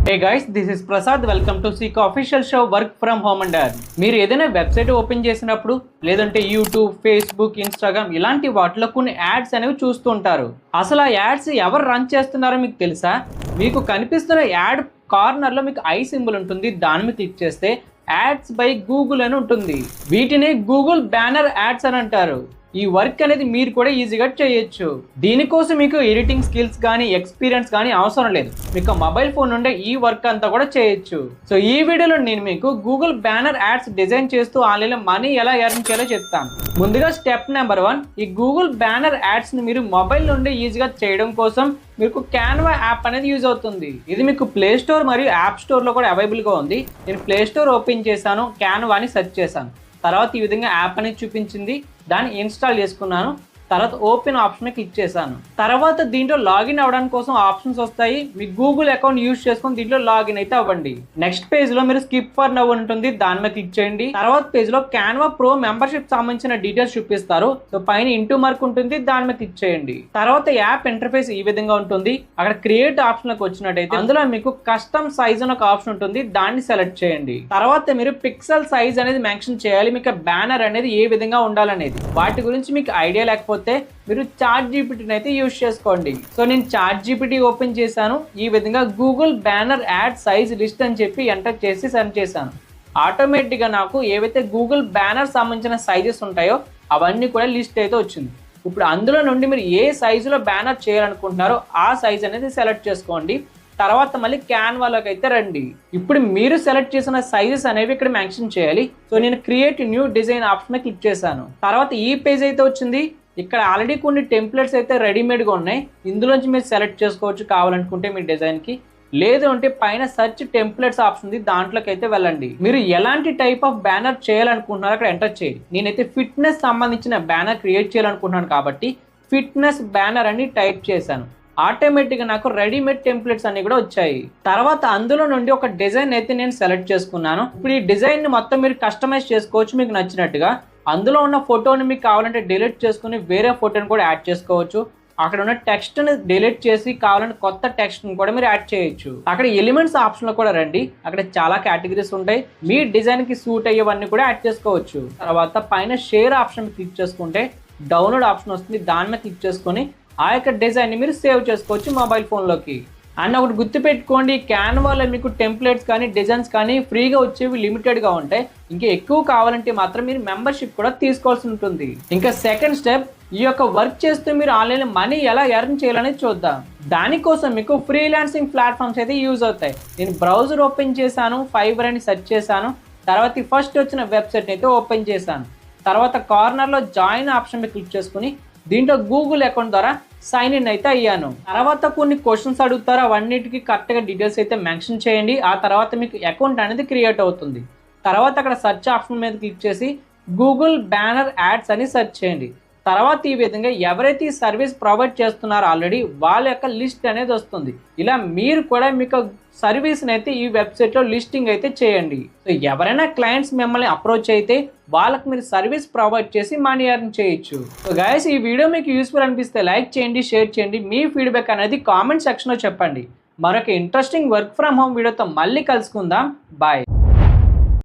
Hey guys, this is Prasad. Welcome to Seek official show Work from Home and Earn. మీరు ఏదైనా website open చేసినప్పుడు లేదంటే YouTube, Facebook, Instagram ఇలాంటి వాటిలో కొన్ని యాడ్స్ అనేవి చూస్తూ ఉంటారు. అసలు ఆ యాడ్స్ ఎవరు రన్ చేస్తున్నారో మీకు తెలుసా? మీకు కనిపిస్తున్న యాడ్ కార్నర్లో మీకు ఐ సింబల్ ఉంటుంది. దాని మీద క్లిక్ చేస్తే యాడ్స్ బై గూగుల్ అని ఉంటుంది. వీటిని గూగుల్ బ్యానర్ యాడ్స్ అని అంటారు. ఈ వర్క్ అనేది మీరు కూడా ఈజీగా చేయొచ్చు. దీనికోసం మీకు ఎడిటింగ్ స్కిల్స్ కానీ ఎక్స్పీరియన్స్ కానీ అవసరం లేదు. మీకు మొబైల్ ఫోన్ నుండే ఈ వర్క్ అంతా కూడా చేయొచ్చు. సో ఈ వీడియోలో నేను మీకు గూగుల్ బ్యానర్ యాడ్స్ డిజైన్ చేస్తూ ఆన్లైన్లో మనీ ఎలా ఎర్న్ చేయాలో చెప్తాను. ముందుగా స్టెప్ నెంబర్ 1, ఈ గూగుల్ బ్యానర్ యాడ్స్ ని మీరు మొబైల్ నుండి ఈజీగా చేయడం కోసం మీకు క్యాన్వా యాప్ అనేది యూజ్ అవుతుంది. ఇది మీకు ప్లే స్టోర్ మరియు యాప్ స్టోర్ లో కూడా అవైలబుల్గా ఉంది. నేను ప్లే స్టోర్ ఓపెన్ చేశాను, క్యాన్వా అని సెర్చ్ చేశాను. తర్వాత ఈ విధంగా యాప్ అనేది చూపించింది. దాన్ని ఇన్స్టాల్ చేసుకున్నాను. తర్వాత ఓపెన్ ఆప్షన్ క్లిక్ చేశాను. తర్వాత దీంట్లో లాగిన్ అవ్వడానికి కోసం ఆప్షన్స్ వస్తాయి. మీ గూగుల్ అకౌంట్ యూజ్ చేసుకుని దీంట్లో లాగిన్ అయితే అవ్వండి. నెక్స్ట్ పేజ్ లో మీరు స్కిప్ ఫర్ నౌ ఉంటుంది, దాని మీద క్లిక్ చేయండి. తర్వాత పేజ్ లో క్యాన్వా ప్రో మెంబర్షిప్ సంబంధించిన డీటెయిల్స్ చూపిస్తారు. సో పైన ఇంటూ మార్క్ ఉంటుంది, దాని మీద క్లిక్ చేయండి. తర్వాత యాప్ ఇంటర్ఫేస్ ఈ విధంగా ఉంటుంది. అక్కడ క్రియేట్ ఆప్షన్ లోకి వచ్చినట్టయితే అందులో మీకు కస్టమ్ సైజ్ అని ఒక ఆప్షన్ ఉంటుంది, దాన్ని సెలెక్ట్ చేయండి. తర్వాత మీరు పిక్సెల్ సైజ్ అనేది మెన్షన్ చేయాలి. మీకు బ్యానర్ అనేది ఏ విధంగా ఉండాలనేది. వాటి గురించి మీకు ఐడియా లేకపోతే మీరు చాట్ జీపీటీని అయితే యూజ్ చేసుకోండి. సో నేను చాట్ జీపీటీ ఓపెన్ చేశాను. ఈ విధంగా Google banner add size list అని చెప్పి ఎంటర్ చేసి సెర్చ్ చేశాను. ఆటోమేటిక్గా నాకు ఏవైతే గూగుల్ బ్యానర్ సంబంధించిన సైజెస్ ఉంటాయో అవన్నీ కూడా లిస్ట్ అయితే వచ్చింది. ఇప్పుడు అందులో నుండి మీరు ఏ సైజులో బ్యానర్ చేయాలనుకుంటున్నారో ఆ సైజ్ అనేది సెలెక్ట్ చేసుకోండి. తర్వాత మళ్ళీ క్యాన్వాలోకి అయితే రండి. ఇప్పుడు మీరు సెలెక్ట్ చేసిన సైజెస్ అనేవి ఇక్కడ మెన్షన్ చేయాలి. సో నేను create new design option click చేశాను. తర్వాత ఈ పేజ్ అయితే వచ్చింది. ఇక్కడ ఆల్రెడీ కొన్ని టెంప్లెట్స్ అయితే రెడీమేడ్గా ఉన్నాయి. ఇందులోంచి మీరు సెలెక్ట్ చేసుకోవచ్చు కావాలనుకుంటే మీ డిజైన్కి. లేదు అంటే పైన సెర్చ్ టెంప్లెట్స్ ఆప్షన్ ఉంది, దాంట్లోకి అయితే వెళ్ళండి. మీరు ఎలాంటి టైప్ ఆఫ్ బ్యానర్ చేయాలనుకుంటున్నారో అక్కడ ఎంటర్ చేయండి. నేనైతే ఫిట్నెస్ సంబంధించిన బ్యానర్ క్రియేట్ చేయాలనుకుంటున్నాను కాబట్టి ఫిట్నెస్ బ్యానర్ అని టైప్ చేశాను. ఆటోమేటిక్గా నాకు రెడీమేడ్ టెంప్లెట్స్ అన్ని కూడా వచ్చాయి. తర్వాత అందులో నుండి ఒక డిజైన్ అయితే నేను సెలెక్ట్ చేసుకున్నాను. ఇప్పుడు ఈ డిజైన్ ని మొత్తం మీరు కస్టమైజ్ చేసుకోవచ్చు మీకు నచ్చినట్టుగా. అందులో ఉన్న ఫోటోని మీకు కావాలంటే డిలీట్ చేసుకుని వేరే ఫోటోని కూడా యాడ్ చేసుకోవచ్చు. అక్కడ ఉన్న టెక్స్ట్ ని డిలీట్ చేసి కావాలంటే కొత్త టెక్స్ట్ ని కూడా మీరు యాడ్ చేయొచ్చు. అక్కడ ఎలిమెంట్స్ ఆప్షన్ లో కూడా రండి. అక్కడ చాలా కేటగిరీస్ ఉంటాయి. మీ డిజైన్ కి సూట్ అయ్యేవన్నీ కూడా యాడ్ చేసుకోవచ్చు. తర్వాత పైన షేర్ ఆప్షన్ క్లిక్ చేసుకుంటే డౌన్లోడ్ ఆప్షన్ వస్తుంది, దాని మీద క్లిక్ చేసుకొని ఆ యొక్క డిజైన్ని మీరు సేవ్ చేసుకోవచ్చు మొబైల్ ఫోన్లోకి. అండ్ ఒకటి గుర్తుపెట్టుకోండి, క్యాన్వాలో మీకు టెంప్లెట్స్ కానీ డిజైన్స్ కానీ ఫ్రీగా వచ్చేవి లిమిటెడ్గా ఉంటాయి. ఇంకా ఎక్కువ కావాలంటే మాత్రం మీరు మెంబర్షిప్ కూడా తీసుకోవాల్సి ఉంటుంది. ఇంకా సెకండ్ స్టెప్, ఈ యొక్క వర్క్ చేస్తూ మీరు ఆన్లైన్లో మనీ ఎలా ఎర్న్ చేయాలనేది చూద్దాం. దానికోసం మీకు ఫ్రీలాన్సింగ్ ప్లాట్ఫామ్స్ అయితే యూజ్ అవుతాయి. నేను బ్రౌజర్ ఓపెన్ చేశాను, ఫైవర్ అని సెర్చ్ చేశాను. తర్వాత ఫస్ట్ వచ్చిన వెబ్సైట్ అయితే ఓపెన్ చేశాను. తర్వాత కార్నర్లో జాయిన్ ఆప్షన్ మీద క్లిక్ చేసుకుని దీంట్లో గూగుల్ అకౌంట్ ద్వారా సైన్ ఇన్ అయితే అయ్యాను. తర్వాత కొన్ని క్వశ్చన్స్ అడుగుతారు, అవన్నిటికీ కరెక్ట్గా డీటెయిల్స్ అయితే మెన్షన్ చేయండి. ఆ తర్వాత మీకు అకౌంట్ అనేది క్రియేట్ అవుతుంది. తర్వాత అక్కడ సెర్చ్ ఆప్షన్ మీద క్లిక్ చేసి గూగుల్ బ్యానర్ యాడ్స్ అని సెర్చ్ చేయండి. తర్వాత ఈ విధంగా ఎవరైతే ఈ సర్వీస్ ప్రొవైడ్ చేస్తున్నారో ఆల్రెడీ వాళ్ళ యొక్క లిస్ట్ అనేది వస్తుంది. ఇలా మీరు కూడా మీకు సర్వీస్ని అయితే ఈ వెబ్సైట్లో లిస్టింగ్ అయితే చేయండి. సో ఎవరైనా క్లయింట్స్ మిమ్మల్ని అప్రోచ్ అయితే వాళ్ళకి మీరు సర్వీస్ ప్రొవైడ్ చేసి మనీ ఎర్న్ చేయొచ్చు. సో గైస్, ఈ వీడియో మీకు యూస్ఫుల్ అనిపిస్తే లైక్ చేయండి, షేర్ చేయండి. మీ ఫీడ్బ్యాక్ అనేది కామెంట్ సెక్షన్లో చెప్పండి. మరొక ఇంట్రెస్టింగ్ వర్క్ ఫ్రమ్ హోమ్ వీడియోతో మళ్ళీ కలుసుకుందాం. బాయ్.